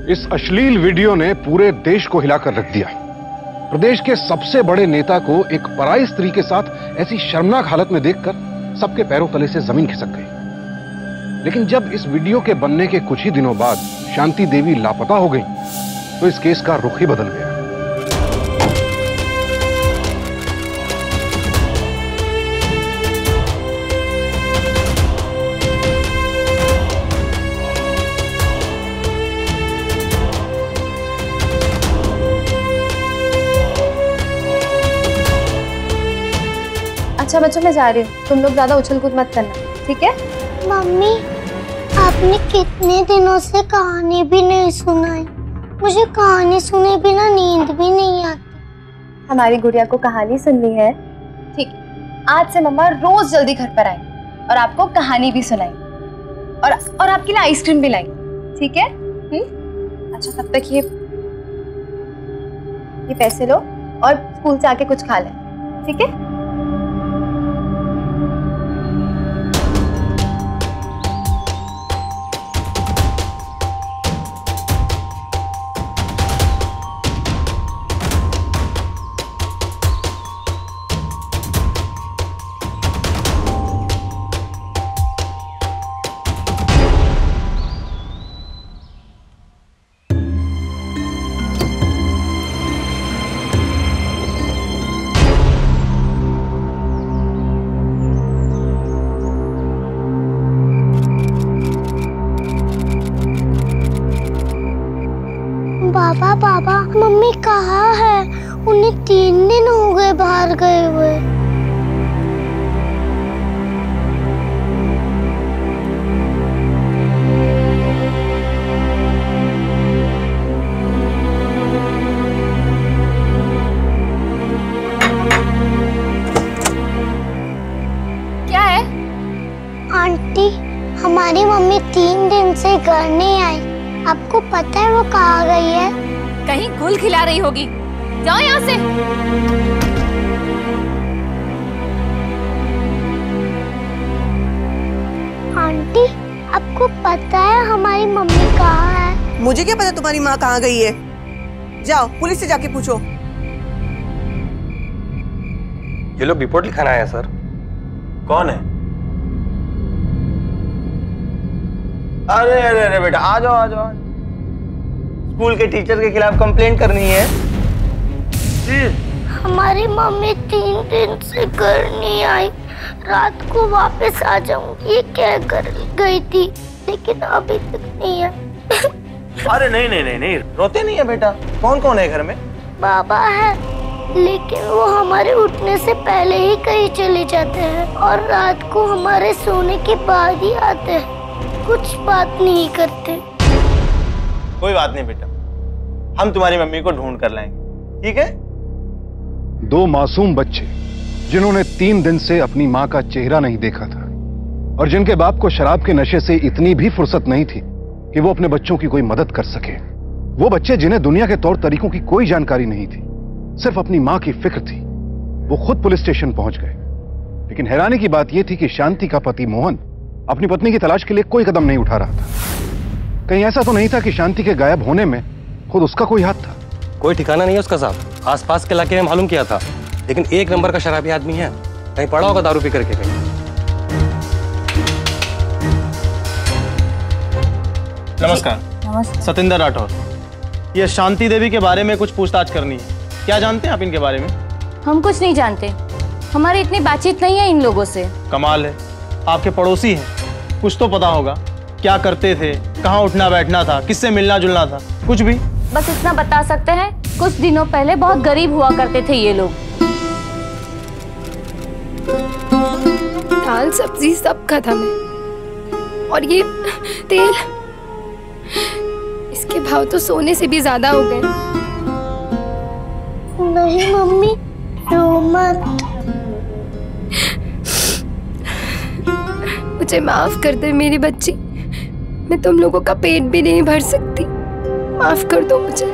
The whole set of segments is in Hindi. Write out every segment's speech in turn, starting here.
इस अश्लील वीडियो ने पूरे देश को हिलाकर रख दिया। प्रदेश के सबसे बड़े नेता को एक पराई स्त्री के साथ ऐसी शर्मनाक हालत में देखकर सबके पैरों तले से जमीन खिसक गई। लेकिन जब इस वीडियो के बनने के कुछ ही दिनों बाद शांति देवी लापता हो गई तो इस केस का रुख ही बदल गया। अच्छा बच्चों, मैं जा रही हूँ, तुम लोग ज्यादा उछल कूद मत करना, ठीक है? मम्मी, आपने कितने दिनों से कहानी भी नहीं सुनाई। मुझे कहानी सुने बिना नींद भी नहीं आती। हमारी गुड़िया को कहानी सुननी है, ठीक है? आज से मम्मा रोज जल्दी घर पर आएंगी और आपको कहानी भी सुनाएंगी और आपके लिए आइसक्रीम भी लाएंगी, ठीक है? अच्छा, तब तक ये पैसे लो और स्कूल से आके कुछ खा लें, ठीक है? पापा, मम्मी कहाँ है? उन्हें 3 दिन हो गए बाहर गए हुए। क्या है? आंटी, हमारी मम्मी 3 दिन से घर नहीं आई। आपको पता है वो कहाँ गई है? कहीं गुल खिला रही होगी। जाओ यहाँ से। आंटी, आपको पता है हमारी मम्मी कहाँ है? मुझे क्या पता तुम्हारी माँ कहाँ गई है? जाओ पुलिस से जाके पूछो। ये लोग रिपोर्ट लिखाना आया सर। कौन है? अरे अरे अरे बेटा, आ जाओ आ जाओ। स्कूल के टीचर के खिलाफ कंप्लेंट करनी है जी। हमारी मम्मी 3 दिन से घर नहीं आई। रात को वापस आ जाऊंगी ये कह कर गई थी, लेकिन अभी तक नहीं है। अरे नहीं नहीं नहीं नहीं, रोते नहीं है बेटा। कौन कौन है घर में? बाबा है, लेकिन वो हमारे उठने से पहले ही कहीं चले जाते हैं और रात को हमारे सोने के बाद ही आते हैं। कुछ बात नहीं करते। कोई बात नहीं बेटा, हम तुम्हारी मम्मी को ढूंढ कर लाएंगे, ठीक है? 2 मासूम बच्चे जिन्होंने 3 दिन से अपनी मां का चेहरा नहीं देखा था और जिनके बाप को शराब के नशे से इतनी भी फुर्सत नहीं थी कि वो अपने बच्चों की कोई मदद कर सके। वो बच्चे जिन्हें दुनिया के तौर तरीकों की कोई जानकारी नहीं थी, सिर्फ अपनी मां की फिक्र थी, वो खुद पुलिस स्टेशन पहुंच गए। लेकिन हैरानी की बात यह थी कि शांति का पति मोहन अपनी पत्नी की तलाश के लिए कोई कदम नहीं उठा रहा था। कहीं ऐसा तो नहीं था कि शांति के गायब होने में खुद उसका कोई हाथ था? कोई ठिकाना नहीं है उसका साहब। आसपास के इलाके में मालूम किया था, लेकिन 1 नंबर का शराबी आदमी है। कहीं पड़ा होगा दारू पी करके कहीं। नमस्कार। नमस्कार। सतेंद्र राठौर। ये शांति देवी के बारे में कुछ पूछताछ करनी है। क्या जानते हैं आप इनके बारे में? हम कुछ नहीं जानते, हमारी इतनी बातचीत नहीं है इन लोगों से। कमाल है, आपके पड़ोसी हैं, कुछ तो पता होगा। क्या करते थे, कहाँ उठना बैठना था, किससे मिलना जुलना था, कुछ भी? बस इतना बता सकते हैं, कुछ दिनों पहले बहुत गरीब हुआ करते थे ये लोग। दाल सब्जी सब खत्म है और ये तेल, इसके भाव तो सोने से भी ज्यादा हो गए। नहीं मम्मी, रो मत। मुझे माफ कर दे मेरी बच्ची, मैं तुम लोगों का पेट भी नहीं भर सकती। माफ कर दो मुझे।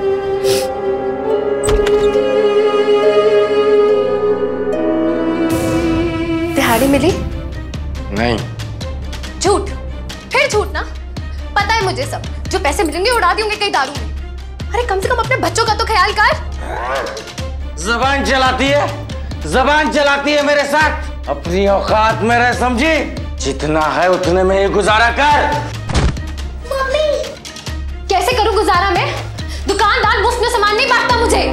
दिहाड़ी मिली? नहीं। झूठ, फिर झूठ ना। पता है है मुझे सब, जो पैसे मिलेंगे उड़ा दूंगे कहीं दारू में। अरे कम से कम अपने बच्चों का तो ख्याल कर। जबान चलाती है मेरे साथ, अपनी औकात में रह समझी, जितना है उतने में ही गुजारा कर। मम्मी कैसे करूं गुजारा मैं? दुकानदार मुफ्त में सामान नहीं बांटता मुझे।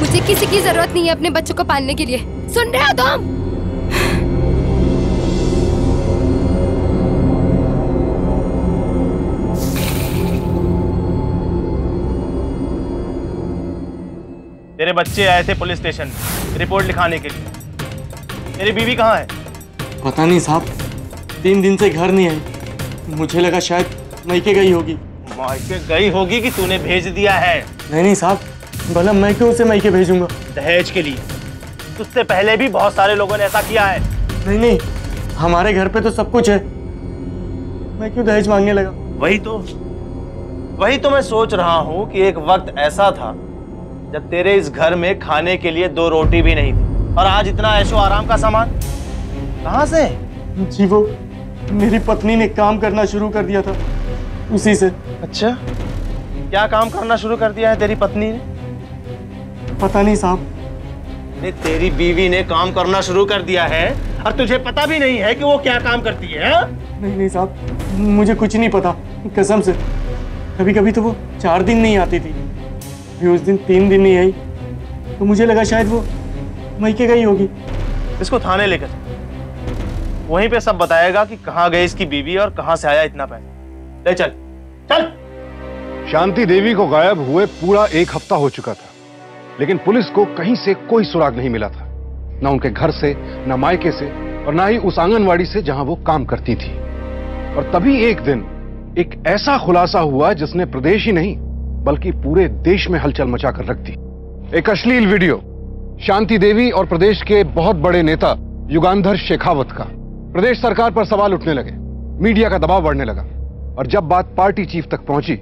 मुझे किसी की जरूरत नहीं है अपने बच्चों को पालने के लिए, सुन रहे हो तुम? तेरे बच्चे आए थे पुलिस स्टेशन रिपोर्ट लिखाने के लिए। तेरी बीवी कहाँ है? पता नहीं साहब, 3 दिन से घर नहीं आई। मुझे लगा शायद मैके गई होगी। मैके गई होगी कि तूने भेज दिया है? नहीं साहब, भला मैं क्यों उसे मैके भेजूंगा? दहेज के लिए। तुझसे पहले भी बहुत सारे लोगों ने ऐसा किया है। नहीं, हमारे घर पे तो सब कुछ है, मैं क्यों दहेज मांगने लगा? वही तो मैं सोच रहा हूँ कि एक वक्त ऐसा था जब तेरे इस घर में खाने के लिए 2 रोटी भी नहीं थी, और आज इतना ऐशो आराम का सामान कहाँ से? जी वो मेरी पत्नी ने काम करना शुरू कर दिया था, उसी से। अच्छा, क्या काम करना शुरू कर दिया है तेरी पत्नी ने? पता नहीं साहब। तेरी बीवी ने काम करना शुरू कर दिया है और तुझे पता भी नहीं है कि वो क्या काम करती है? नहीं साहब, मुझे कुछ नहीं पता, कसम से। कभी कभी तो वो 4 दिन नहीं आती थी, भी उस दिन 3 दिन नहीं आई, तो मुझे लगा शायद वो मैके गई होगी। इसको थाने लेकर चल, वहीं पे सब बताएगा कि कहाँ गई इसकी बीवी और कहाँ से आया इतना पैसा। ले चल चल। शांति देवी को गायब हुए पूरा 1 हफ्ता हो चुका था, लेकिन पुलिस को कहीं से कोई सुराग नहीं मिला था, ना उनके घर से, ना मायके से, और ना ही उस आंगनवाड़ी से जहां वो काम करती थी। और तभी एक दिन एक ऐसा खुलासा हुआ जिसने प्रदेश ही नहीं बल्कि पूरे देश में हलचल मचा कर रख दी। एक अश्लील वीडियो शांति देवी और प्रदेश के बहुत बड़े नेता युगांधर शेखावत का। प्रदेश सरकार पर सवाल उठने लगे, मीडिया का दबाव बढ़ने लगा, और जब बात पार्टी चीफ तक पहुंची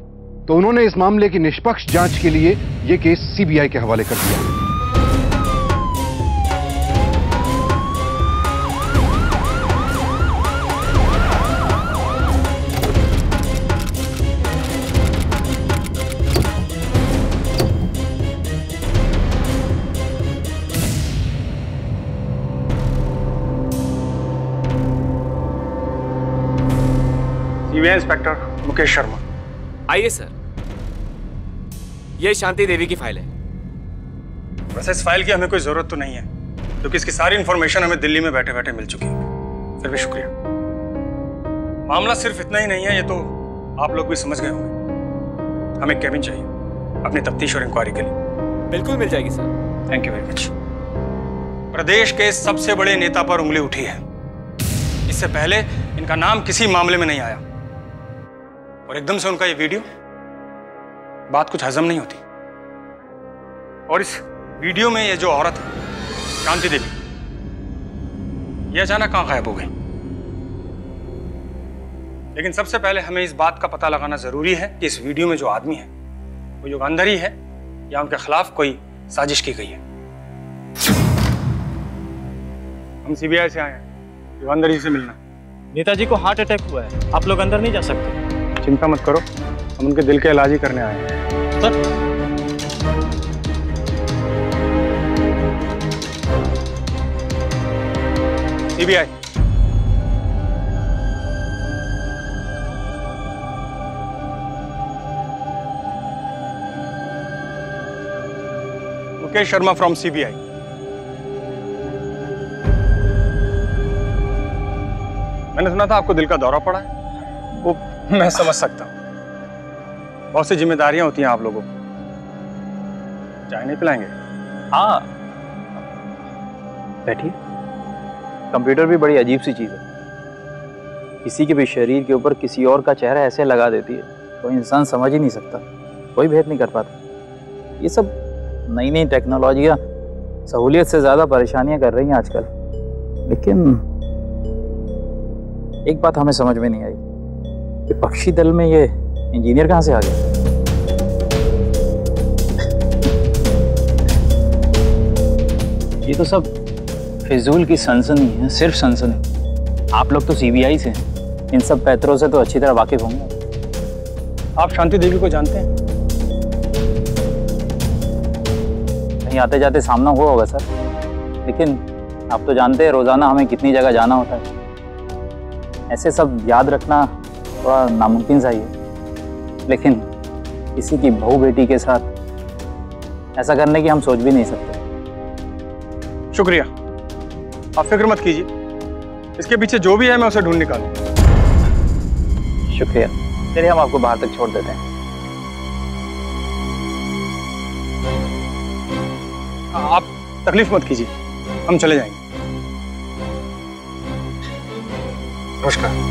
तो उन्होंने इस मामले की निष्पक्ष जांच के लिए यह केस सीबीआई के हवाले कर दिया। CBI inspector Mukesh Sharma. आइए सर, यह शांति देवी की फाइल है। वैसे इस फाइल की हमें कोई जरूरत तो नहीं है, क्योंकि इसकी सारी इंफॉर्मेशन हमें दिल्ली में बैठे बैठे मिल चुकी है। फिर भी शुक्रिया। मामला सिर्फ इतना ही नहीं है, ये तो आप लोग भी समझ गए होंगे। हमें केबिन चाहिए अपनी तफ्तीश और इंक्वायरी के लिए। बिल्कुल मिल जाएगी sir. Thank you very much. प्रदेश के सबसे बड़े नेता पर उंगली उठी है। इससे पहले इनका नाम किसी मामले में नहीं आया, और एकदम से उनका ये वीडियो, बात कुछ हजम नहीं होती। और इस वीडियो में ये जो औरत है शांति देवी, ये अचानक कहां गायब हो गई? लेकिन सबसे पहले हमें इस बात का पता लगाना जरूरी है कि इस वीडियो में जो आदमी है वो युगांधर ही है या उनके खिलाफ कोई साजिश की गई है। हम सीबीआई से आए हैं, युगांधर जी से मिलना। नेताजी को हार्ट अटैक हुआ है, आप लोग अंदर नहीं जा सकते। चिंता मत करो, हम उनके दिल के इलाज ही करने आए हैं। Sir, CBI. Mukesh Sharma from CBI. मैंने सुना था आपको दिल का दौरा पड़ा है। वो मैं समझ सकता हूँ, बहुत सी जिम्मेदारियां होती हैं आप लोगों को। चाय नहीं पिलाएंगे? हाँ, बैठिए। कंप्यूटर भी बड़ी अजीब सी चीज़ है, किसी के भी शरीर के ऊपर किसी और का चेहरा ऐसे लगा देती है, कोई इंसान समझ ही नहीं सकता, कोई भेद नहीं कर पाता। ये सब नई नई टेक्नोलॉजियाँ सहूलियत से ज़्यादा परेशानियाँ कर रही हैं आजकल। लेकिन एक बात हमें समझ में नहीं आई कि पक्षी दल में ये इंजीनियर कहाँ से आ गया? ये तो सब फिजूल की सनसनी है, सिर्फ सनसनी। आप लोग तो सीबीआई से हैं, इन सब पैतरों से तो अच्छी तरह वाकिफ होंगे। आप शांति देवी को जानते हैं? कहीं आते जाते सामना हुआ होगा सर, लेकिन आप तो जानते हैं रोजाना हमें कितनी जगह जाना होता है। ऐसे सब याद रखना थोड़ा नामुमकिन सा ही है, लेकिन किसी की बहू बेटी के साथ ऐसा करने की हम सोच भी नहीं सकते। शुक्रिया, आप फिक्र मत कीजिए, इसके पीछे जो भी है मैं उसे ढूंढ निकालूं। शुक्रिया, चलिए हम आपको बाहर तक छोड़ देते हैं। आप तकलीफ मत कीजिए, हम चले जाएंगे। नमस्कार।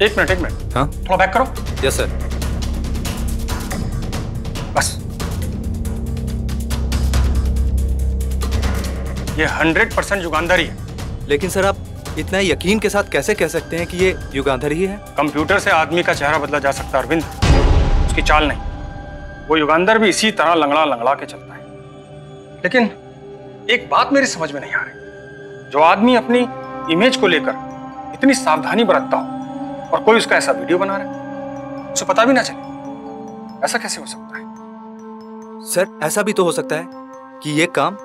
एक मिनट। हाँ, थोड़ा बैक करो। Yes sir. बस ये 100% युगांधर ही है। लेकिन सर आप इतना यकीन के साथ कैसे कह सकते हैं कि ये युगांधर ही है? कंप्यूटर से आदमी का चेहरा बदला जा सकता है अरविंद, उसकी चाल नहीं। वो युगांधर भी इसी तरह लंगड़ा लंगड़ा के चलता है। लेकिन एक बात मेरी समझ में नहीं आ रही, जो आदमी अपनी इमेज को लेकर इतनी सावधानी बरतता हो और कोई उसका ऐसा वीडियो बना रहा है, उसे पता भी ना चले, ऐसा कैसे हो सकता है? सर ऐसा भी तो हो सकता है कि ये काम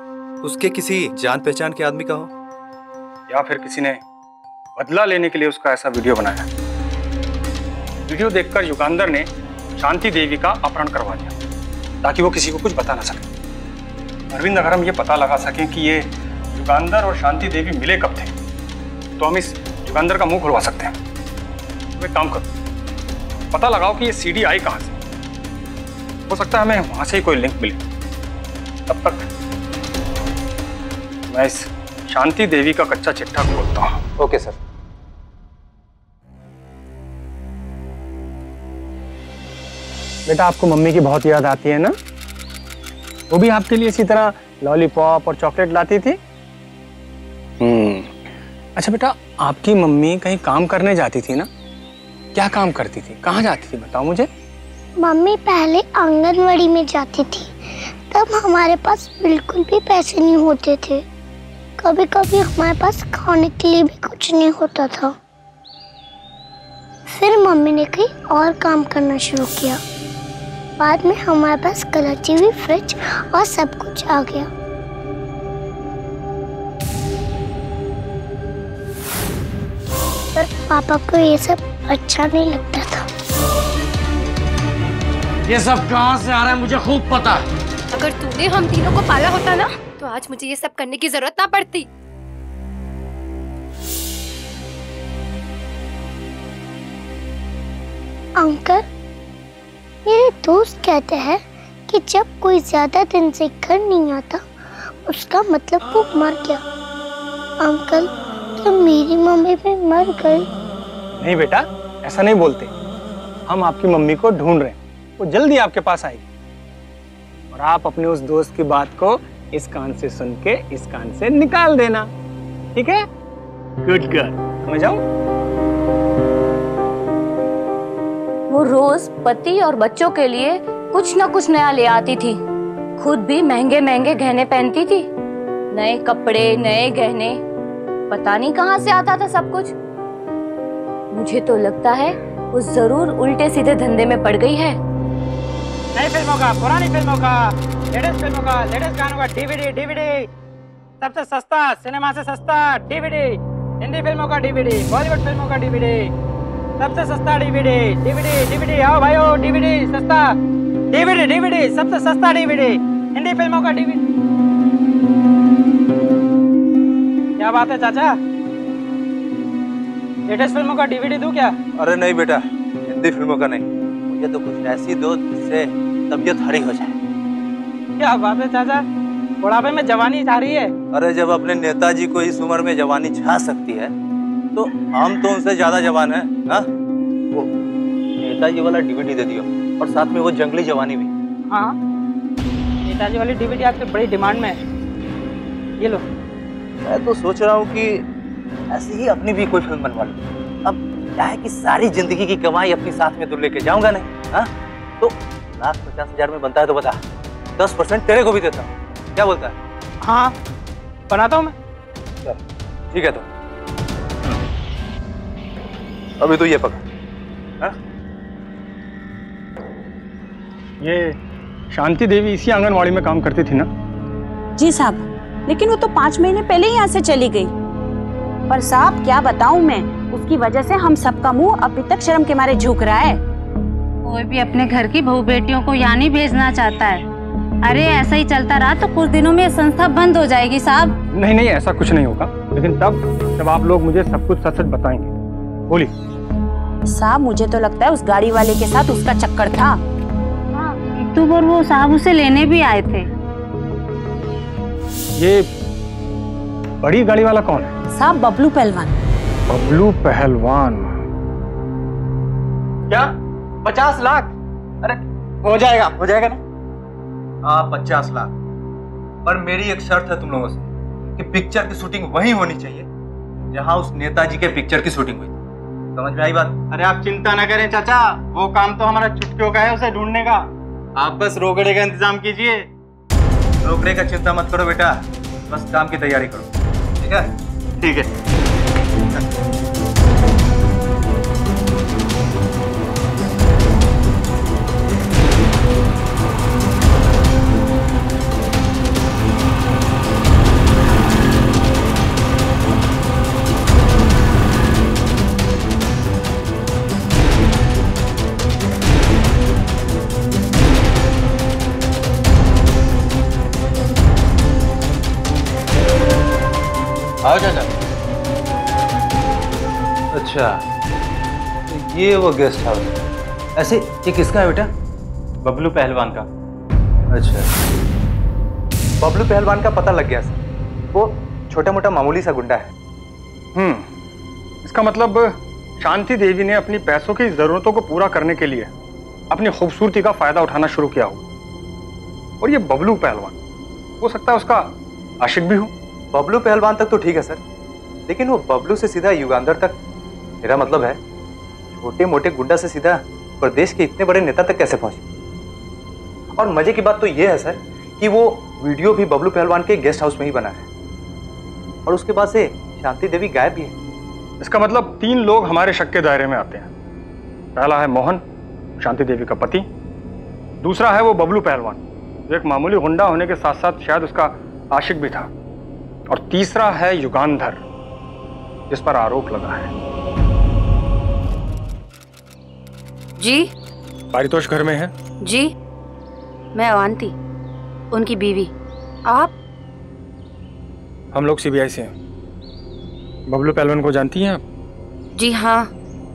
उसके किसी जान पहचान के आदमी का हो, या फिर किसी ने बदला लेने के लिए उसका ऐसा वीडियो बनाया। वीडियो देखकर युगांधर ने शांति देवी का अपहरण करवा दिया ताकि वो किसी को कुछ बता ना सके। अरविंद, अगर हम ये पता लगा सकें कि ये युगांधर और शांति देवी मिले कब थे, तो हम इस युगांधर का मुंह खुलवा सकते हैं। तो एक काम करो, पता लगाओ कि ये सीडी आई कहां से। हो सकता है हमें वहां से ही कोई लिंक मिले। तब तक मैं इस शांति देवी का कच्चा चिट्ठा खोलता हूं। Okay sir. बेटा, आपको मम्मी की बहुत याद आती है ना? वो भी आपके लिए इसी तरह लॉलीपॉप और चॉकलेट लाती थी? अच्छा बेटा, आपकी मम्मी कहीं काम करने जाती थी ना? क्या काम करती थी, कहाँ जाती थी, बताओ मुझे। मम्मी पहले आंगनवाड़ी में जाती थी, तब हमारे पास बिल्कुल भी पैसे नहीं होते थे। कभी कभी हमारे पास खाने के लिए भी कुछ नहीं होता था। फिर मम्मी ने कहीं और काम करना शुरू किया। बाद में हमारे पास कलर टीवी, फ्रिज और सब कुछ आ गया। पर पापा को ये सब अच्छा नहीं लगता था। ये सब कहां से आ रहा है मुझे खूब पता है। अगर तूने हम तीनों को पाला होता ना, तो आज मुझे ये सब करने की जरूरत ना पड़ती। अंकल, मेरे दोस्त कहते हैं कि जब कोई ज्यादा दिन से घर नहीं आता, उसका मतलब वो मर गया। अंकल, तो मेरी मम्मी भी मर गई? नहीं बेटा, ऐसा नहीं बोलते। हम आपकी मम्मी को ढूंढ रहे हैं, वो जल्दी आपके पास आएगी। और आप अपने उस दोस्त की बात को इस कान से सुन के इस कान से निकाल देना, ठीक है? गुड गर्ल, समझ जाओ। वो रोज पति और बच्चों के लिए कुछ ना कुछ नया ले आती थी। खुद भी महंगे महंगे गहने पहनती थी, नए कपड़े, नए गहने, पता नहीं कहां से आता था सब कुछ। मुझे तो लगता है वो जरूर उल्टे सीधे धंधे में पड़ गई है। नई फिल्मों का, पुरानी फिल्मों का, लेटेस्ट फिल्मों का, लेटेस्ट गानों का डीवीडी, सबसे सस्ता, सिनेमा से सस्ता डीवीडी, हिंदी फिल्मों का डीवीडी, बॉलीवुड फिल्मों का डीवीडी, सबसे सस्ता डीवीडी, आओ भाइयों, डीवीडी सस्ता, डीवीडी सबसे सस्ता डीवीडी, हिंदी फिल्मों का डीवीडी। क्या बात है चाचा, लेटेस्ट फिल्मों का डीवीडी दूं क्या? अरे नहीं बेटा, हिंदी फिल्मों का नहीं, मुझे तो कुछ ऐसी दो जिससे तबीयत हरी हो जाए। क्या बात है चाचा, बुढ़ापे में जवानी छा रही है। अरे जब अपने नेताजी को इस उम्र में जवानी छा सकती है, तो हम तो उनसे ज्यादा जवान है। हाँ, वो नेताजी वाला डीवीडी दे दियो और साथ में वो जंगली जवानी भी। हाँ, नेताजी वाली डीवीडी आपकी बड़ी डिमांड में है, ये लो। मैं तो सोच रहा हूँ कि ऐसे ही अपनी भी कोई फिल्म बनवा लूं। अब क्या है कि सारी जिंदगी की कमाई अपने साथ में तो लेके जाऊंगा नहीं, हाँ? तो 1,50,000 में बनता है तो बता, 10% तेरे को भी देता हूँ, क्या बोलता है? हाँ बनाता हूँ मैं। चल ठीक है तो अभी तो ये पकड़। हाँ? ये शांति देवी इसी आंगनवाड़ी में काम करती थी ना? जी साहब, लेकिन वो तो 5 महीने पहले ही यहाँ से चली गई। पर साहब क्या बताऊं मैं, उसकी वजह से हम सबका मुंह अभी तक शर्म के मारे झुक रहा है। कोई भी अपने घर की बहू बेटियों को यहाँ नहीं भेजना चाहता है। अरे ऐसा ही चलता रहा तो कुछ दिनों में ये संस्था बंद हो जाएगी साहब। नहीं नहीं, ऐसा कुछ नहीं होगा, लेकिन तब जब आप लोग मुझे सब कुछ सच सच बताएंगे। बोलिए। साहब मुझे तो लगता है उस गाड़ी वाले के साथ उसका चक्कर था। हाँ, एक बार वो साहब उसे लेने भी आए थे। ये बड़ी गाड़ी वाला कौन है? साहब बबलू पहलवान। बबलू पहलवान? क्या 50 लाख? अरे हो जाएगा ना? हाँ 50 लाख, पर मेरी एक शर्त है तुम लोगों से कि पिक्चर की शूटिंग वहीं होनी चाहिए जहां उस नेताजी के पिक्चर की शूटिंग हुई। समझ में आई बात? अरे आप चिंता न करें चाचा, वो काम तो हमारा चुटकियों का है उसे ढूंढने का। आप बस रोकड़े का इंतजाम कीजिए। रोकड़े का चिंता मत करो बेटा, बस काम की तैयारी करो, ठीक है? ठीक है। आओ चाचा। अच्छा ये वो गेस्ट हाउस, ऐसे ये किसका है बेटा? बबलू पहलवान का। अच्छा बबलू पहलवान का पता लग गया सर, वो छोटा मोटा मामूली सा गुंडा है। इसका मतलब शांति देवी ने अपनी पैसों की जरूरतों को पूरा करने के लिए अपनी खूबसूरती का फायदा उठाना शुरू किया हो। और ये बबलू पहलवान हो सकता है उसका आशिक भी हो। बबलू पहलवान तक तो ठीक है सर, लेकिन वो बबलू से सीधा युगांधर तक, मेरा मतलब है छोटे मोटे गुंडा से सीधा प्रदेश के इतने बड़े नेता तक कैसे पहुंचे? और मजे की बात तो ये है सर कि वो वीडियो भी बबलू पहलवान के गेस्ट हाउस में ही बना है, और उसके बाद से शांति देवी गायब भी है। इसका मतलब 3 लोग हमारे शक के दायरे में आते हैं। पहला है मोहन, शांति देवी का पति। दूसरा है वो बबलू पहलवान, जो एक मामूली गुंडा होने के साथ साथ शायद उसका आशिक भी था। और तीसरा है युगांधर, जिस पर आरोप लगा है। जी पारितोष घर में है? जी मैं अवंती, उनकी बीवी। आप? हम लोग सीबीआई से हैं। बबलू पहलवान को जानती हैं आप? जी हाँ,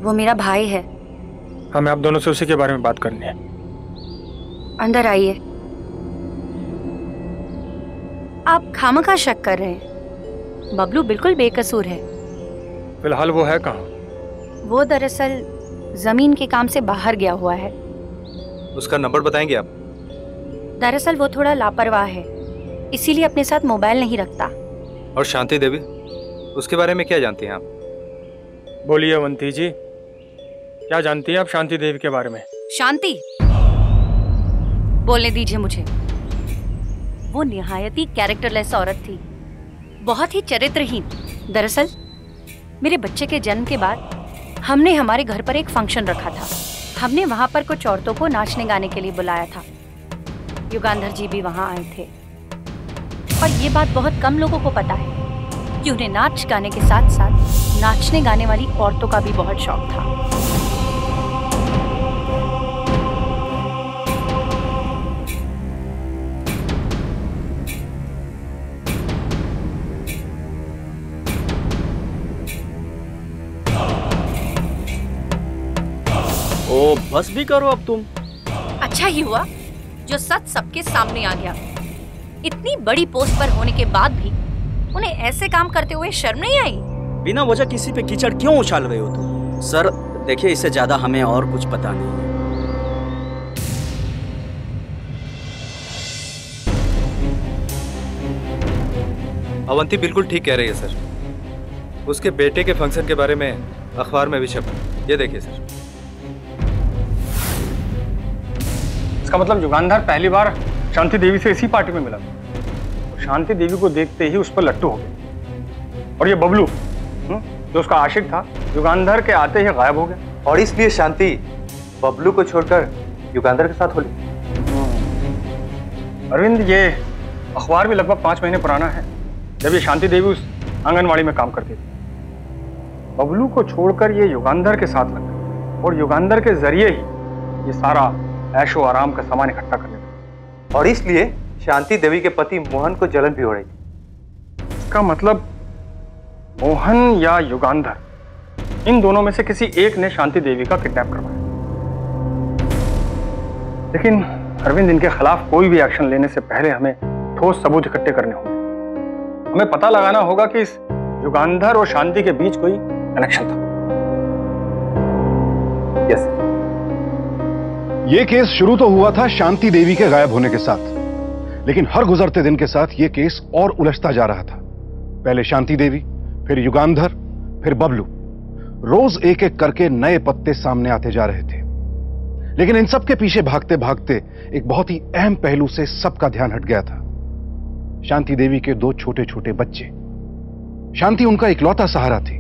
वो मेरा भाई है। हमें आप दोनों से उसी के बारे में बात करनी है। अंदर आइए। आप खामखा शक कर रहे हैं, बबलू बिल्कुल बेकसूर है। फिलहाल वो है कहाँ? वो दरअसल जमीन के काम से बाहर गया हुआ है। उसका नंबर बताएंगे आप? दरअसल वो थोड़ा लापरवाह है, इसीलिए अपने साथ मोबाइल नहीं रखता। और शांति देवी, उसके बारे में क्या जानती हैं आप? बोलिए अवंती जी, क्या जानती हैं आप शांति देवी के बारे में? शांति, बोलने दीजिए मुझे। वो निहायत ही कैरेक्टरलेस औरत थी, बहुत ही चरित्रहीन। दरअसल मेरे बच्चे के जन्म के बाद हमने हमारे घर पर एक फंक्शन रखा था। हमने वहां पर कुछ औरतों को नाचने गाने के लिए बुलाया था। युगांधर जी भी वहां आए थे। और ये बात बहुत कम लोगों को पता है कि उन्हें नाच गाने के साथ साथ नाचने गाने वाली औरतों का भी बहुत शौक था। ओ बस भी करो अब तुम। अच्छा ही हुआ जो सच सबके सामने आ गया। इतनी बड़ी पोस्ट पर होने के बाद भी उन्हें ऐसे काम करते हुए शर्म नहीं आई? बिना वजह किसी पे कीचड़ क्यों उछाल रहे हो तुम? सर देखिए, इससे ज्यादा हमें और कुछ पता नहीं है। अवंती बिल्कुल ठीक कह रही है सर। उसके बेटे के फंक्शन के बारे में अखबार में भी छपा। ये देखिए सर। इसका मतलब युगांधर पहली बार शांति देवी से इसी पार्टी में मिला और शांति देवी को देखते ही उस पर लट्टू हो गया। और ये बबलू जो उसका आशिक था, युगांधर के आते ही गायब हो गया। और इसलिए शांति बबलू को छोड़कर युगांधर के साथ हो ली। अरविंद, ये अखबार भी लगभग 5 महीने पुराना है, जब ये शांति देवी उस आंगनवाड़ी में काम करती थी। बबलू को छोड़कर ये युगांधर के साथ लग गई और युगांधर के जरिए ही ये सारा ऐशो आराम का सामान इकट्ठा करने लगा। और इसलिए शांति देवी के पति मोहन को जलन भी हो रही थी। इसका मतलब मोहन या युगांधर, इन दोनों में से किसी एक ने शांति देवी का किडनैप करवाया। लेकिन अरविंद, इनके खिलाफ कोई भी एक्शन लेने से पहले हमें ठोस सबूत इकट्ठे करने होंगे। हमें पता लगाना होगा कि इस युगांधर और शांति के बीच कोई कनेक्शन था। यस। यह केस शुरू तो हुआ था शांति देवी के गायब होने के साथ, लेकिन हर गुजरते दिन के साथ यह केस और उलझता जा रहा था। पहले शांति देवी, फिर युगांधर, फिर बबलू। रोज एक एक करके नए पत्ते सामने आते जा रहे थे। लेकिन इन सब के पीछे भागते भागते एक बहुत ही अहम पहलू से सबका ध्यान हट गया था। शांति देवी के 2 छोटे छोटे बच्चे। शांति उनका इकलौता सहारा थी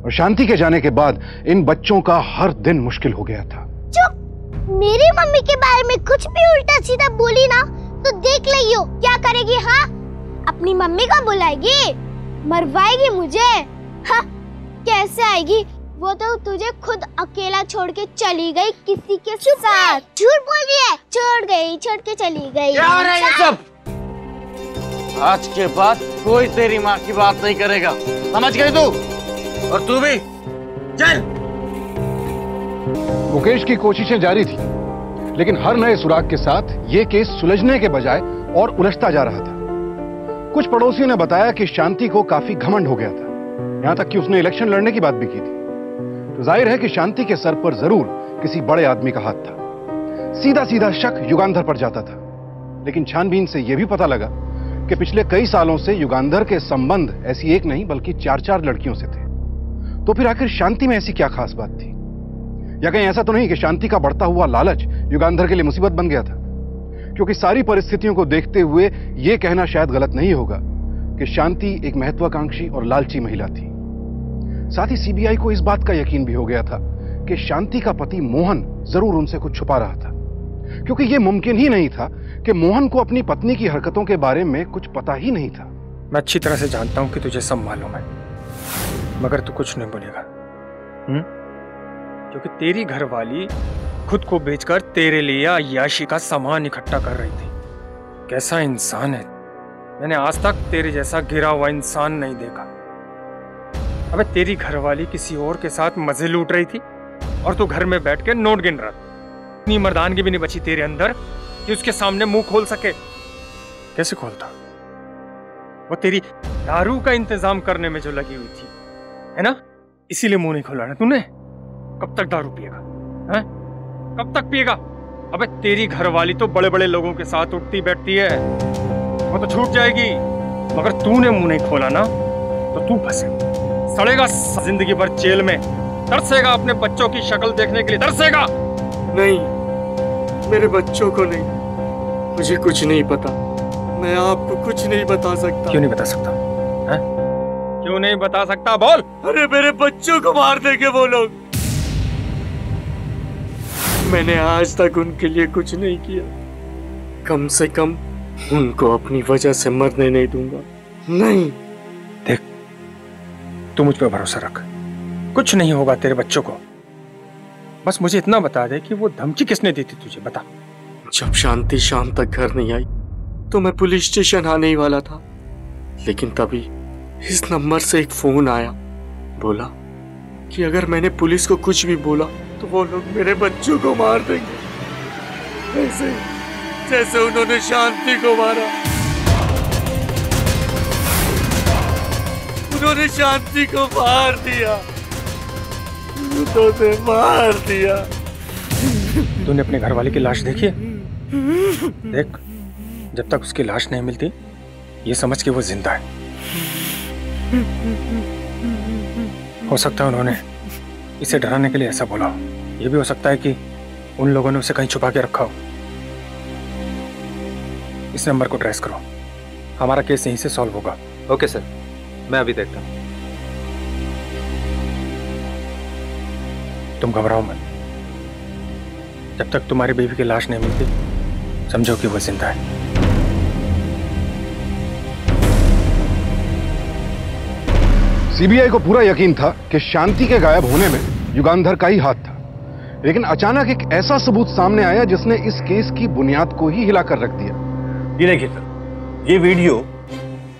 और शांति के जाने के बाद इन बच्चों का हर दिन मुश्किल हो गया था। चुप! मेरी मम्मी के बारे में कुछ भी उल्टा सीधा बोली ना तो देख लियो क्या करेगी। हाँ, अपनी मम्मी को बुलाएगी, मरवाएगी मुझे। हाँ, कैसे आएगी? वो तो तुझे खुद अकेला छोड़ के चली गई किसी के साथ। झूठ बोल रही है। छोड़ के चली गई। क्या हो रहा है ये सब? आज के बाद कोई तेरी माँ की बात नहीं करेगा, समझ गई तू? और तू भी चल। मुकेश की कोशिशें जारी थी, लेकिन हर नए सुराग के साथ यह केस सुलझने के बजाय और उलझता जा रहा था। कुछ पड़ोसियों ने बताया कि शांति को काफी घमंड हो गया था, यहां तक कि उसने इलेक्शन लड़ने की बात भी की थी। तो जाहिर है कि शांति के सर पर जरूर किसी बड़े आदमी का हाथ था। सीधा सीधा शक युगांधर पर जाता था। लेकिन छानबीन से यह भी पता लगा कि पिछले कई सालों से युगांधर के संबंध ऐसी एक नहीं बल्कि 4-4 लड़कियों से थे। तो फिर आखिर शांति में ऐसी क्या खास बात थी? या कहीं ऐसा तो नहीं कि शांति का बढ़ता हुआ लालच युगांधर के लिए मुसीबत बन गया था? क्योंकि सारी परिस्थितियों को देखते हुए यह कहना शायद गलत नहीं होगा कि शांति एक महत्वाकांक्षी और लालची महिला थी। साथ ही सीबीआई को इस बात का यकीन भी हो गया था कि शांति का पति मोहन जरूर उनसे कुछ छुपा रहा था, क्योंकि यह मुमकिन ही नहीं था कि मोहन को अपनी पत्नी की हरकतों के बारे में कुछ पता ही नहीं था। मैं अच्छी तरह से जानता हूं कि तुझे सब मालूम है, मगर तू कुछ नहीं बोलेगा। क्योंकि तेरी घरवाली खुद को बेचकर तेरे लिए अय्याशी का सामान इकट्ठा कर रही थी। कैसा इंसान है, मैंने आज तक तेरे जैसा गिरा हुआ इंसान नहीं देखा। अबे तेरी घरवाली किसी और के साथ मजे लूट रही थी और तू घर में बैठ के नोट गिन रहा था। इतनी मर्दानगी भी नहीं बची तेरे अंदर कि उसके सामने मुंह खोल सके। कैसे खोलता? वो तेरी दारू का इंतजाम करने में जो लगी हुई थी, है ना? इसीलिए मुंह नहीं खोला ना तूने। कब तक दारू पिएगा? हैं? कब तक पिएगा? अबे तेरी घरवाली तो बड़े बड़े लोगों के साथ उठती बैठती है, वो तो छूट जाएगी। मगर तूने मुंह नहीं खोला ना तो तू फंसे, सड़ेगा जिंदगी भर जेल में, तरसेगा अपने बच्चों की शक्ल देखने के लिए, तरसेगा। नहीं, मेरे बच्चों को नहीं, मुझे कुछ नहीं पता। मैं आपको कुछ नहीं बता सकता। क्यों नहीं बता सकता? हैं? क्यों नहीं बता सकता? बोल। अरे मेरे बच्चों को मार देंगे वो लोग। मैंने आज तक उनके लिए कुछ नहीं किया, कम से कम उनको अपनी वजह से मरने नहीं दूंगा। नहीं। देख, तू मुझ पे भरोसा रख, कुछ नहीं होगा तेरे बच्चों को। बस मुझे इतना बता दे कि वो धमकी किसने दी थी तुझे, बता। जब शांति शाम तक घर नहीं आई तो मैं पुलिस स्टेशन आने ही वाला था, लेकिन तभी इस नंबर से एक फोन आया। बोला कि अगर मैंने पुलिस को कुछ भी बोला तो वो लोग मेरे बच्चों को मार देंगे, ऐसे जैसे उन्होंने शांति को मारा। उन्होंने शांति को मार दिया, उन्होंने मार दिया। तूने अपने घरवाले की लाश देखी है? देख, जब तक उसकी लाश नहीं मिलती ये समझ के वो जिंदा है। हो सकता है उन्होंने इसे डराने के लिए ऐसा बोला हो। यह भी हो सकता है कि उन लोगों ने उसे कहीं छुपा के रखा हो। इस नंबर को ट्रेस करो, हमारा केस यहीं से सॉल्व होगा। ओके सर, मैं अभी देखता हूँ। तुम घबराओ मत। जब तक तुम्हारी बेबी की लाश नहीं मिलती, समझो कि वो जिंदा है। सीबीआई को पूरा यकीन था कि शांति के गायब होने में युगांधर का ही हाथ था, लेकिन अचानक एक ऐसा सबूत सामने आया जिसने इस केस की बुनियाद को ही हिलाकर रख दिया। ये देखिए सर, ये वीडियो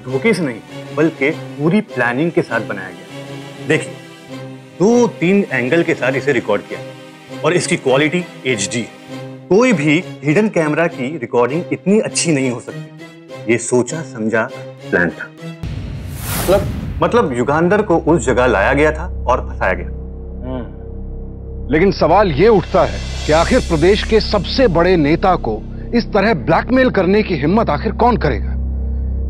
धोखे से नहीं बल्कि पूरी प्लानिंग के साथ बनाया गया। देखिए, 2-3 एंगल के साथ इसे रिकॉर्ड किया और इसकी क्वालिटी HD है। कोई भी हिडन कैमरा की रिकॉर्डिंग इतनी अच्छी नहीं हो सकती। ये सोचा समझा प्लान था। मतलब युगांधर को उस जगह लाया गया था और फंसाया गया। लेकिन सवाल यह उठता है कि आखिर प्रदेश के सबसे बड़े नेता को इस तरह ब्लैकमेल करने की हिम्मत आखिर कौन करेगा?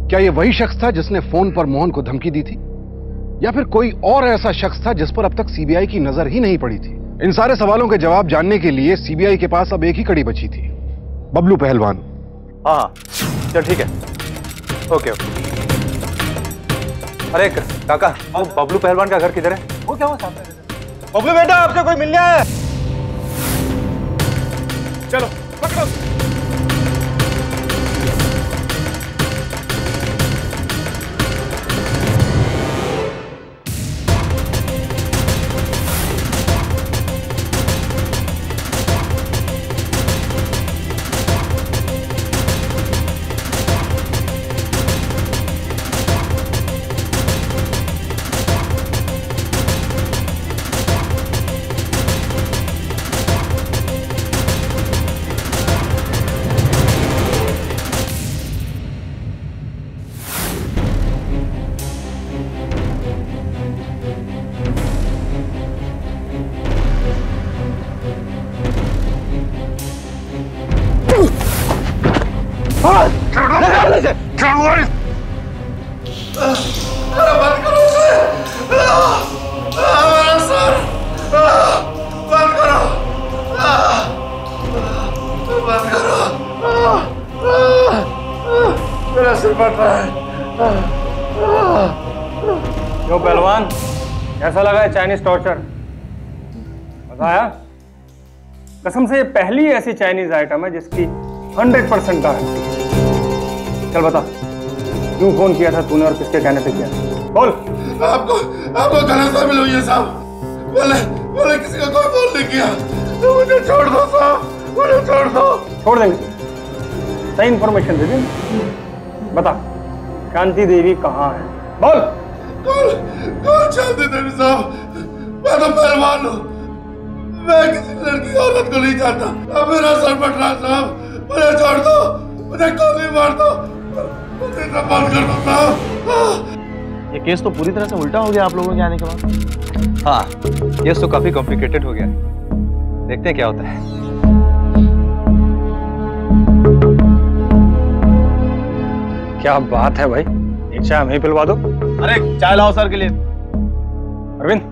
क्या यह वही शख्स था जिसने फोन पर मोहन को धमकी दी थी, या फिर कोई और ऐसा शख्स था जिस पर अब तक सीबीआई की नजर ही नहीं पड़ी थी? इन सारे सवालों के जवाब जानने के लिए सीबीआई के पास अब एक ही कड़ी बची थी, बबलू पहलवान। हाँ चल ठीक है, ओके ओके। अरे काका, वो बबलू पहलवान का घर किधर है? वो क्या हुआ सामने? बबलू बेटा, आपसे कोई मिलने आया है। चलो पकड़ो। क्यों पहलवान, कैसा लगा है चाइनीज टॉर्चर? मजा आया? कसम से ये पहली ऐसी चाइनीज आइटम है जिसकी 100% गारंटी। चल बता, क्यों फोन किया था तूने और किसके कहने पे किया? बोल। आपको गलतफहमी हुई है साहब। मैंने किसी का कोई फोन नहीं किया। मुझे छोड़ दो साहब, मुझे छोड़ दो। छोड़ देंगे, सही इंफॉर्मेशन दे देंगे। बता, शांति देवी कहाँ है? बोल। कौन शांति देवी साहब? मैं तो पहलवान हूँ, मैं किसी लड़की औरत को नहीं चाहता। अब मेरा सर फट रहा साहब, मुझे छोड़ दो, मुझे गोली मार दो, मुझे बंद कर दो साहब। ये केस तो पूरी तरह से उल्टा हो गया आप लोगों के आने के बाद। हाँ, केस तो काफी कॉम्प्लिकेटेड हो गया। देखते हैं क्या होता है। क्या बात है भाई, एक चाय हमें पिलवा दो। अरे चाय लाओ सर के लिए। अरविंद,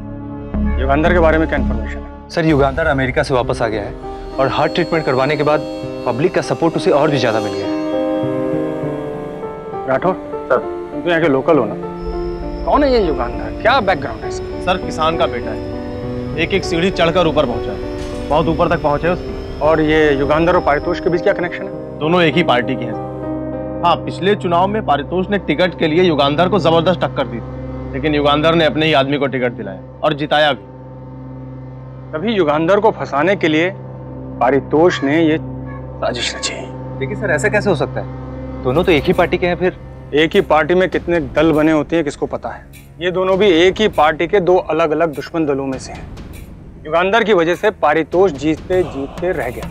युगांधर के बारे में क्या इन्फॉर्मेशन है? सर, युगांधर अमेरिका से वापस आ गया है और हार्ट ट्रीटमेंट करवाने के बाद पब्लिक का सपोर्ट उसे और भी ज्यादा मिल गया है। राठौर सर, तुम तो यहाँ के लोकल हो ना, कौन है ये युगांधर? क्या बैकग्राउंड है इसका? सर, किसान का बेटा है, एक सीढ़ी चढ़कर ऊपर पहुंचा है, बहुत ऊपर तक पहुंचे उसकी। और ये युगांधर और पारितोष के बीच क्या कनेक्शन है? दोनों एक ही पार्टी के हैं। हाँ, पिछले चुनाव में पारितोष ने टिकट के लिए युगांधर को जबरदस्त टक्कर दी थी, लेकिन युगांधर ने अपने ही आदमी को टिकट दिलाया और जिताया भी। तभी युगांधर को फंसाने के लिए पारितोष ने ये साजिश रची। देखिए सर, ऐसा कैसे हो सकता है? दोनों तो एक ही पार्टी के हैं। फिर एक ही पार्टी में कितने दल बने होते हैं किसको पता है? ये दोनों भी एक ही पार्टी के दो अलग अलग दुश्मन दलों में से हैं। युगांधर की वजह से पारितोष जीतते जीतते रह गया।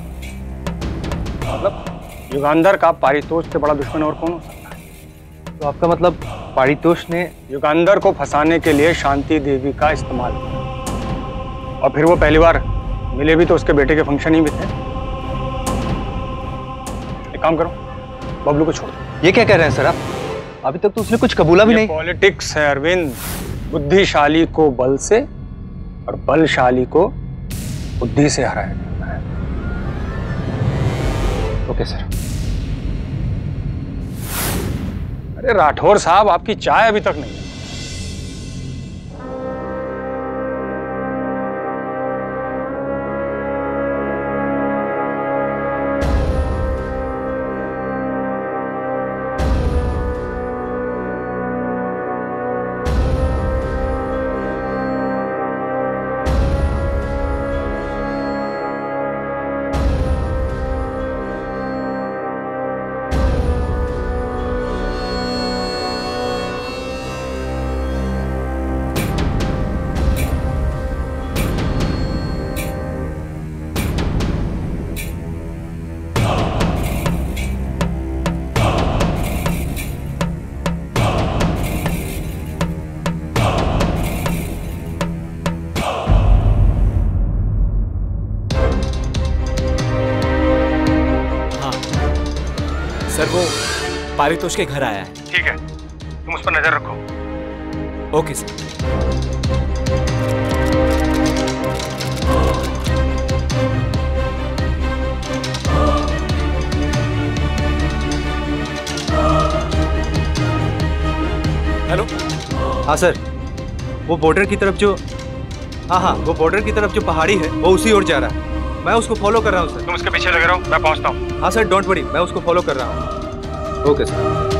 मतलब युगांधर का पारितोष से बड़ा दुश्मन और कौन हो सकता है? तो आपका मतलब पारितोष ने युगांधर को फंसाने के लिए शांति देवी का इस्तेमाल किया, और फिर वो पहली बार मिले भी तो उसके बेटे के फंक्शन ही में थे। एक काम करो, बबलू को छोड़ दो। ये क्या कह रहे हैं सर आप? अभी तक तो उसने कुछ कबूला भी नहीं। पॉलिटिक्स है अरविंद, बुद्धिशाली को बल से और बलशाली को बुद्धि से हराया जाता है। Okay sir. अरे राठौर साहब, आपकी चाय अभी तक नहीं है। सर वो पारितोष के घर आया है। ठीक है, तुम उस पर नजर रखो। Okay sir. हेलो। हाँ सर, वो बॉर्डर की तरफ जो वो बॉर्डर की तरफ जो पहाड़ी है वो उसी ओर जा रहा है। मैं उसको फॉलो कर रहा हूँ सर। तुम उसके पीछे लगे रहो, मैं पहुंचता हूँ। हाँ सर, डोंट वरी, मैं उसको फॉलो कर रहा हूँ। Okay sir.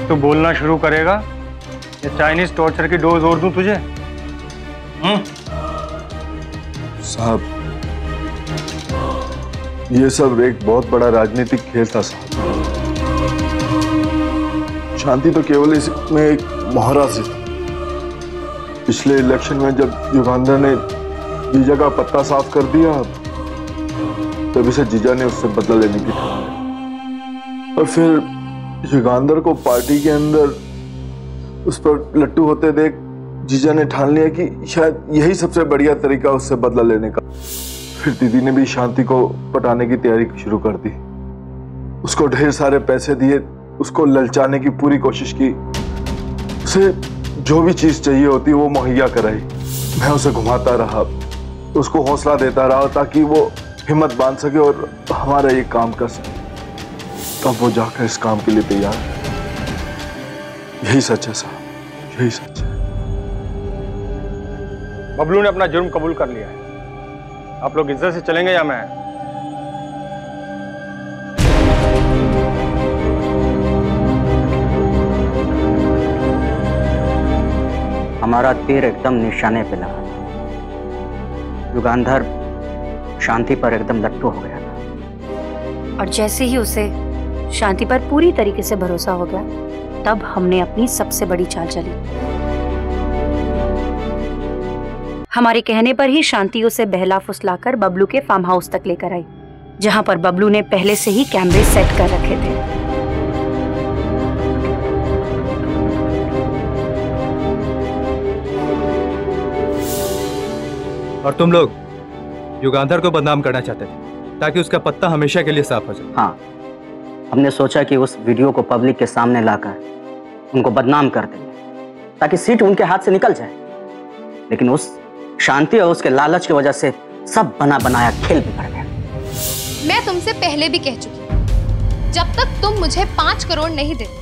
तो बोलना शुरू करेगा या चाइनीज टॉर्चर की डोज और दूं तुझे? साहब, ये सब एक बहुत बड़ा राजनीतिक खेल था साहब। शांति तो केवल इसमें एक मोहरा सी थी। पिछले इलेक्शन में जब युगांधर ने जीजा का पत्ता साफ कर दिया, तब इसे जीजा ने उससे बदला लेने की ठानी। और फिर युगांधर को पार्टी के अंदर उस पर लट्टू होते देख जीजा ने ठान लिया कि शायद यही सबसे बढ़िया तरीका उससे बदला लेने का। फिर दीदी ने भी शांति को पटाने की तैयारी शुरू कर दी। उसको ढेर सारे पैसे दिए, उसको ललचाने की पूरी कोशिश की, उसे जो भी चीज चाहिए होती वो मुहैया कराई। मैं उसे घुमाता रहा, उसको हौसला देता रहा ताकि वो हिम्मत बांध सके और हमारा ये काम कर सके। तब वो जाकर इस काम के लिए तैयार है। यही सच है साहब, यही सच है। बबलू ने अपना जुर्म कबूल कर लिया है। आप लोग इज्जत से चलेंगे या मैं? हमारा तीर एकदम निशाने पे लगा। युगांधर शांति पर एकदम लट्टू हो गया था। और जैसे ही उसे शांति पर पूरी तरीके से भरोसा हो गया, तब हमने अपनी सबसे बड़ी चाल चली। हमारे कहने पर ही शांति उसे बहला फुसलाकर बबलू के फार्म हाउस तक लेकर आई, जहां पर बबलू ने पहले से ही कैमरे सेट कर रखे थे। और तुम लोग युगांधर को बदनाम करना चाहते थे ताकि उसका पत्ता हमेशा के लिए साफ हो जाए। हाँ, हमने सोचा कि उस वीडियो को पब्लिक के सामने लाकर उनको बदनाम कर देंगे ताकि सीट उनके हाथ से निकल जाए। लेकिन उस शांति और उसके लालच की वजह से सब बना बनाया खेल बिगड़ गया। मैं तुमसे पहले भी कह चुकी जब तक तुम मुझे 5 करोड़ नहीं देते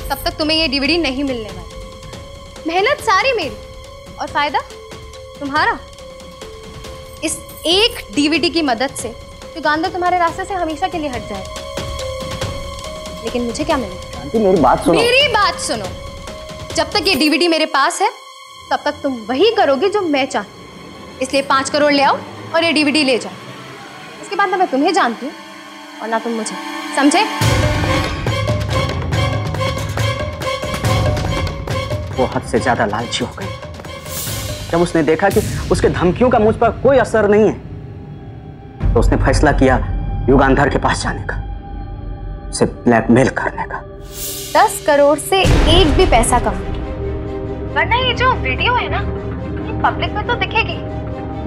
तब तक तुम्हें ये डीवीडी नहीं मिलने वाली। मेहनत सारी मेरी और फायदा तुम्हारा। इस एक डीवीडी की मदद से युगांधर तुम्हारे रास्ते से हमेशा के लिए हट जाए। लेकिन मुझे क्या मिलेगा? शांति मेरी बात सुनो। मेरी बात सुनो। जब तक ये डीवीडी मेरे पास है तब तक तुम वही करोगे जो मैं चाहती हूँ। इसलिए 5 करोड़ ले आओ और ये डीवीडी ले जाओ। इसके बाद ना मैं तुम्हें जानती हूँ और ना तुम मुझे, समझे? वो हद से ज्यादा लालची हो गई। जब उसने देखा कि उसके धमकियों का मुझ पर कोई असर नहीं है तो उसने फैसला किया युगांधर के पास जाने का, उसे ब्लैकमेल करने का। 10 करोड़ से एक भी पैसा कम, वरना ये जो वीडियो है ना ये पब्लिक में तो दिखेगी,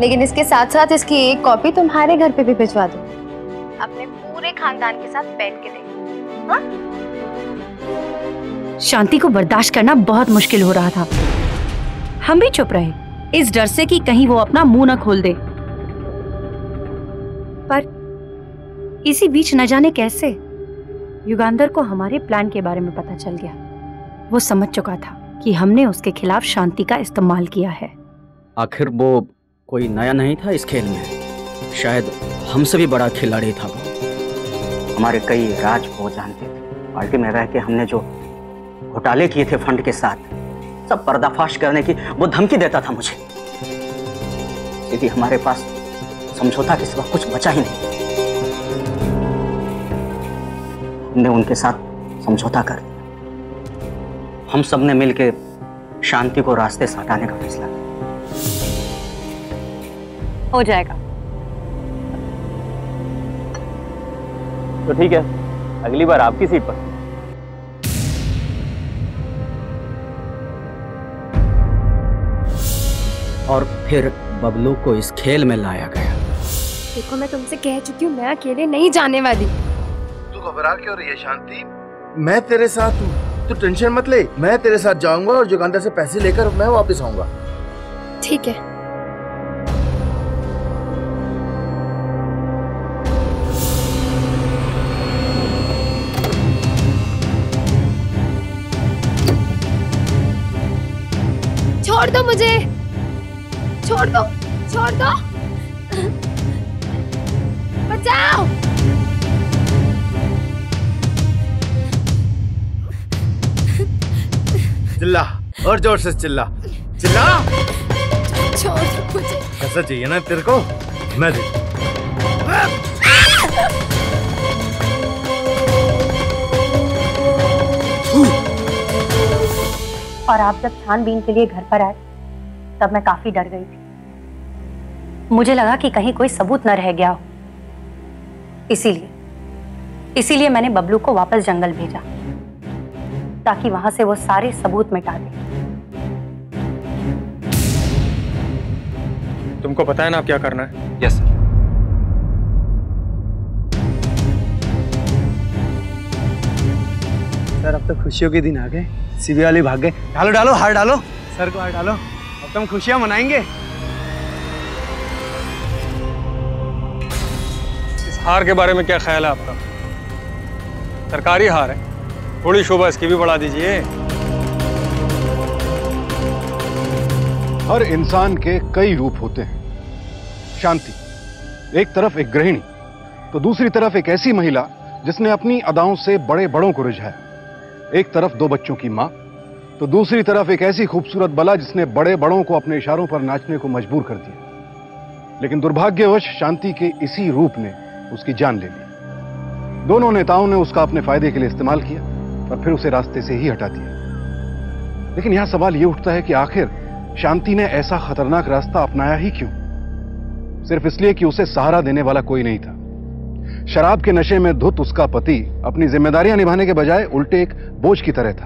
लेकिन इसके साथ साथ इसकी एक कॉपी तुम्हारे घर पे भी भिजवा दो, अपने पूरे खानदान के साथ बैठ के देखो। हाँ? शांति को बर्दाश्त करना बहुत मुश्किल हो रहा था। हम भी चुप रहे इस डर से कि कहीं वो अपना मुंह न खोल दे। पर इसी बीच न जाने कैसे युगांधर को हमारे प्लान के बारे में पता चल गया। वो समझ चुका था कि हमने उसके खिलाफ शांति का इस्तेमाल किया है। आखिर वो कोई नया नहीं था इस खेल में, शायद हमसे भी बड़ा खिलाड़ी था वो। हमारे कई राज वो जानते थे। पार्टी में रह के हमने जो घोटाले किए थे फंड के साथ, सब पर्दाफाश करने की वो धमकी देता था मुझे। यदि हमारे पास समझौता के सिवा कुछ बचा ही नहीं। हमने उनके साथ समझौता कर दिया। हम सब ने मिलकर शांति को रास्ते से हटाने का फैसला किया। हो जाएगा तो ठीक है, अगली बार आपकी सीट पर। और फिर बबलू को इस खेल में लाया गया। देखो मैं तुमसे कह चुकी हूँ, मैं अकेले नहीं जाने वाली। तू घबरा क्यों रही है शांति? मैं तेरे साथ हूँ, तू टेंशन मत ले। मैं तेरे साथ जाऊंगा और युगांधर से पैसे लेकर मैं वापस आऊंगा। ठीक है। छोड़ दो मुझे, छोड़ दो, छोड़ दो, बचाओ। चिल्ला और जोर से चिल्ला, चिल्ला। छोड़ दो मुझे। कैसा चाहिए ना तेरे को? मैं दे। और आप जब छानबीन के लिए घर पर आए तब मैं काफी डर गई थी। मुझे लगा कि कहीं कोई सबूत न रह गया हो। इसीलिए मैंने बबलू को वापस जंगल भेजा ताकि वहां से वो सारे सबूत मिटा दे। तुमको पता है ना आप क्या करना है? Yes sir. सर अब तो खुशियों के दिन आ गए, सीबी वाले भाग गए। डालो डालो हार डालो, सर को हार डालो, अब तो हम खुशियां मनाएंगे। इस हार के बारे में क्या ख्याल है आपका? सरकारी हार है, थोड़ी शोभा इसकी भी बढ़ा दीजिए। हर इंसान के कई रूप होते हैं। शांति एक तरफ एक गृहिणी, तो दूसरी तरफ एक ऐसी महिला जिसने अपनी अदाओं से बड़े बड़ों को रिझाया। एक तरफ 2 बच्चों की मां, तो दूसरी तरफ एक ऐसी खूबसूरत बला जिसने बड़े बड़ों को अपने इशारों पर नाचने को मजबूर कर दिया। लेकिन दुर्भाग्यवश शांति के इसी रूप ने उसकी जान ले ली। दोनों नेताओं ने उसका अपने फायदे के लिए इस्तेमाल किया और फिर उसे रास्ते से ही हटा दिया। लेकिन यहां सवाल यह उठता है कि आखिर शांति ने ऐसा खतरनाक रास्ता अपनाया ही क्यों? सिर्फ इसलिए कि उसे सहारा देने वाला कोई नहीं था। शराब के नशे में धुत उसका पति अपनी जिम्मेदारियां निभाने के बजाय उल्टे एक बोझ की तरह था।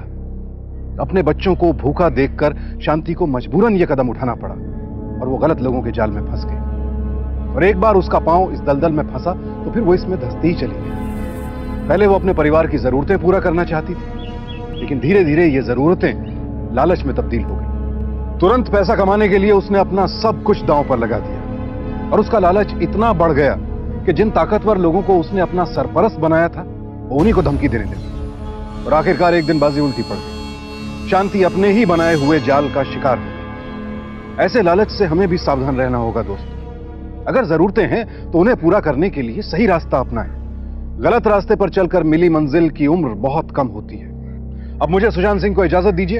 अपने बच्चों को भूखा देखकर शांति को मजबूरन यह कदम उठाना पड़ा और वो गलत लोगों के जाल में फंस गई। और एक बार उसका पांव इस दलदल में फंसा तो फिर वो इसमें धंसती ही चली गई। पहले वो अपने परिवार की जरूरतें पूरा करना चाहती थी, लेकिन धीरे धीरे ये जरूरतें लालच में तब्दील हो गई। तुरंत पैसा कमाने के लिए उसने अपना सब कुछ दांव पर लगा दिया और उसका लालच इतना बढ़ गया कि जिन ताकतवर लोगों को उसने अपना सरपरस्त बनाया था वो उन्हीं को धमकी देने लगी और आखिरकार एक दिन बाजी उल्टी पड़ गई। शांति अपने ही बनाए हुए जाल का शिकार हो गई। ऐसे लालच से हमें भी सावधान रहना होगा दोस्तों। अगर जरूरतें हैं तो उन्हें पूरा करने के लिए सही रास्ता अपनाएं। गलत रास्ते पर चलकर मिली मंजिल की उम्र बहुत कम होती है। अब मुझे सुशांत सिंह को इजाजत दीजिए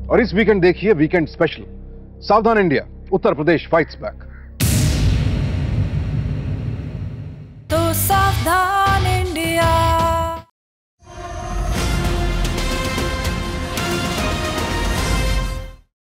और इस वीकेंड देखिए वीकेंड स्पेशल सावधान India, Uttar Pradesh fights back. तो सावधान